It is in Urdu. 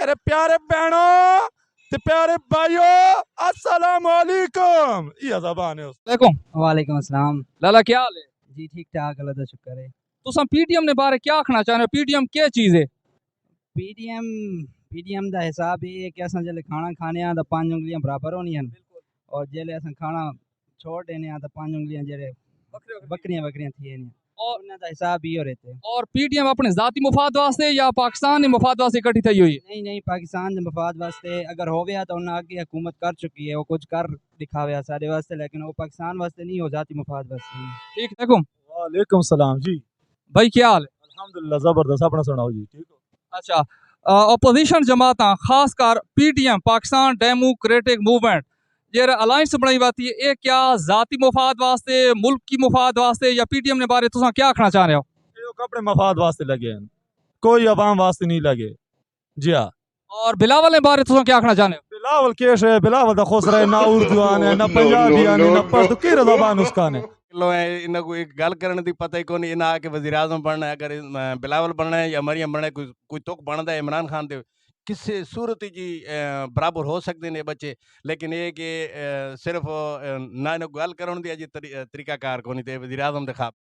میرے پیارے بہنوں تے پیارے بھائیو السلام علیکم. یہ زبان ہے اس. وعلیکم السلام. لالا کیا حال ہے؟ جی ٹھیک ٹھاک اللہ کا شکر ہے. تساں پی ٹی ایم نے بارے کیا آکھنا چاہنے ہو؟ پی ٹی ایم کیا چیز ہے؟ پی ٹی ایم دا حساب یہ ہے کہ اساں جلے کھانا کھانے آں تا 5 انگلیاں برابر ہونی ہیں اور جلے اساں کھانا چھوڑ دینے آں تا 5 انگلیاں جڑے بکریاں تھی ہیں اور انہاں دا حساب یہ رہتے. اور پی ٹی ایم اپنے ذاتی مفاد واسطے یا پاکستان کے مفاد واسطے اکٹھی تھی ہوئی ہے؟ نہیں پاکستان دے مفاد واسطے اگر ہو گیا تو انہاں آگے حکومت کر چکی ہے وہ کچھ کر دکھاویا سارے واسطے لیکن وہ پاکستان واسطے نہیں ہو ذاتی مفاد واسطے. ٹھیک ہے. وعلیکم السلام جی. بھائی کیا حال ہے؟ الحمدللہ زبردست. اپنا سناؤ جی. ٹھیک ہو؟ اچھا اپوزیشن جماعتاں خاص کر P T M Pakistan Democratic Movement یہ الائنس بنائی باتی ہے، یہ کیا ذاتی مفاد واسطے ملک کی مفاد واسطے یا پی ٹی ایم نے بارے تساں کیا آکھنا چاہ رہے ہو؟ یہ اپنے مفاد واسطے لگے ہیں، کوئی عوام واسطے نہیں لگے. جی ہاں. اور بلاول نے بارے تساں کیا آکھنا چاہنے ہو؟ بلاول کیش ہے، بلاول دا خسرہ ہے، نہ اردو آنے نہ پنجابی آنے نہ پشتو کی زبان اس کا نے. لو انہاں کو ایک گل کرنے دی پتہ ہی کون نہیں. انہاں آ کے وزیر اعظم بننا ہے، اگر بلاول بننا ہے یا مریم بننا ہے، کوئی تک بنتا ہے عمران خان دے کسی صورت جی برابر ہو سکتے ہیں بچے. لیکن یہ کہ صرف نہ گل کرن دی جی طریقہ کار کونی تے وزیر اعظم دے خواب